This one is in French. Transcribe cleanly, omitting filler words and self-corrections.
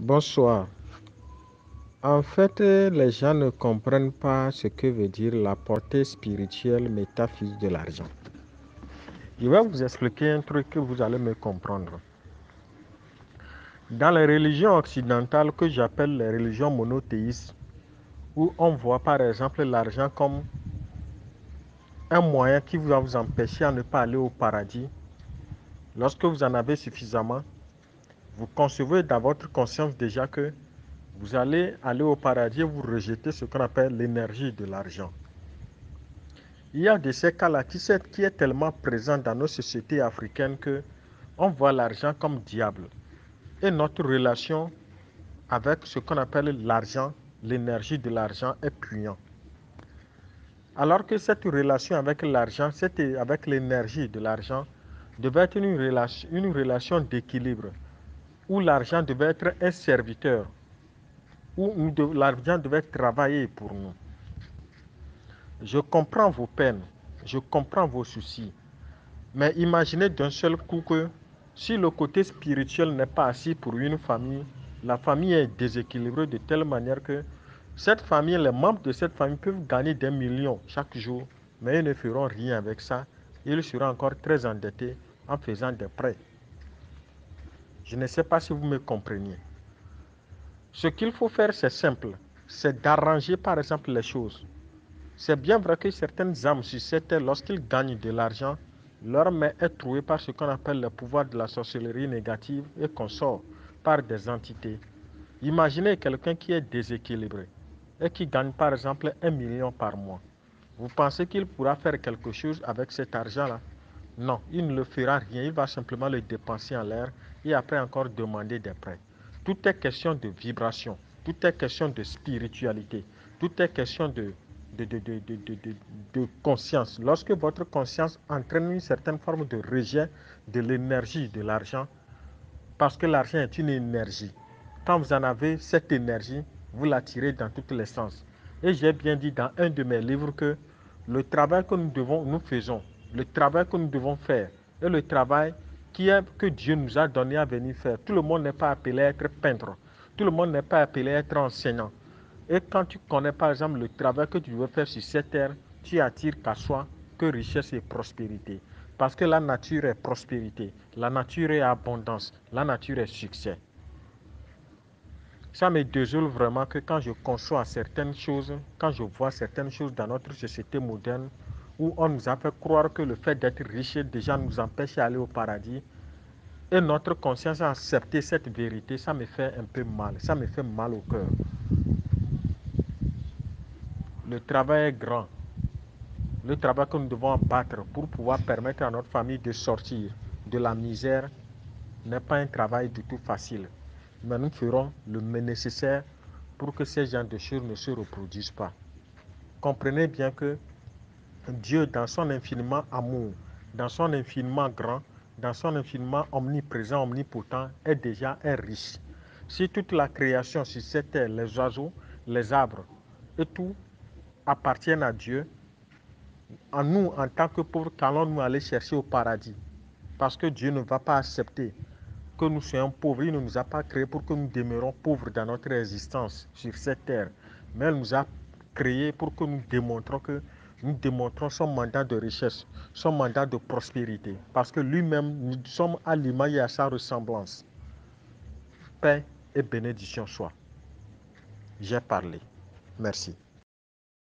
Bonsoir. En fait, les gens ne comprennent pas ce que veut dire la portée spirituelle métaphysique de l'argent. Je vais vous expliquer un truc que vous allez me comprendre. Dans les religions occidentales que j'appelle les religions monothéistes, où on voit par exemple l'argent comme un moyen qui va vous empêcher à ne pas aller au paradis, lorsque vous en avez suffisamment, vous concevez dans votre conscience déjà que vous allez aller au paradis et vous rejetez ce qu'on appelle l'énergie de l'argent. Il y a de ces cas-là qui est tellement présent dans nos sociétés africaines que on voit l'argent comme diable. Et notre relation avec ce qu'on appelle l'argent, l'énergie de l'argent est puissante. Alors que cette relation avec l'argent, avec l'énergie de l'argent, devait être une relation d'équilibre, où l'argent devait être un serviteur, où l'argent devait travailler pour nous. Je comprends vos peines, je comprends vos soucis, mais imaginez d'un seul coup que si le côté spirituel n'est pas assis pour une famille, la famille est déséquilibrée de telle manière que cette famille, les membres de cette famille peuvent gagner des millions chaque jour, mais ils ne feront rien avec ça. Ils seront encore très endettés en faisant des prêts. Je ne sais pas si vous me compreniez. Ce qu'il faut faire, c'est simple. C'est d'arranger par exemple les choses. C'est bien vrai que certaines âmes sur cette terre, lorsqu'ils gagnent de l'argent, leur main est trouée par ce qu'on appelle le pouvoir de la sorcellerie négative et qu'on sort par des entités. Imaginez quelqu'un qui est déséquilibré et qui gagne par exemple 1 million par mois. Vous pensez qu'il pourra faire quelque chose avec cet argent-là? Non, il ne le fera rien. Il va simplement le dépenser en l'air et après encore demander des prêts. Tout est question de vibration. Tout est question de spiritualité. Tout est question de conscience. Lorsque votre conscience entraîne une certaine forme de rejet de l'énergie de l'argent, parce que l'argent est une énergie, quand vous en avez cette énergie, vous la tirez dans tous les sens. Et j'ai bien dit dans un de mes livres que le travail que nous faisons, le travail que nous devons faire, et le travail que Dieu nous a donné à venir faire. Tout le monde n'est pas appelé à être peintre. Tout le monde n'est pas appelé à être enseignant. Et quand tu connais par exemple le travail que tu veux faire sur cette terre, tu attires qu'à soi que richesse et prospérité. Parce que la nature est prospérité, la nature est abondance, la nature est succès. Ça me désole vraiment que quand je conçois certaines choses, quand je vois certaines choses dans notre société moderne, où on nous a fait croire que le fait d'être riche déjà nous empêche d'aller au paradis, et notre conscience a accepté cette vérité, ça me fait un peu mal, ça me fait mal au cœur. Le travail est grand. Le travail que nous devons abattre pour pouvoir permettre à notre famille de sortir de la misère n'est pas un travail du tout facile. Mais nous ferons le nécessaire pour que ces genres de choses ne se reproduisent pas. Comprenez bien que Dieu, dans son infiniment amour, dans son infiniment grand, dans son infiniment omniprésent, omnipotent, est déjà riche. Si toute la création sur cette terre, les oiseaux, les arbres et tout appartiennent à Dieu, en nous, en tant que pauvres, qu'allons-nous aller chercher au paradis? Parce que Dieu ne va pas accepter que nous soyons pauvres. Il ne nous a pas créés pour que nous demeurions pauvres dans notre existence sur cette terre. Mais il nous a créés pour que nous démontrons son mandat de richesse, son mandat de prospérité. Parce que lui-même, nous sommes à l'image et à sa ressemblance. Paix et bénédiction soient. J'ai parlé. Merci.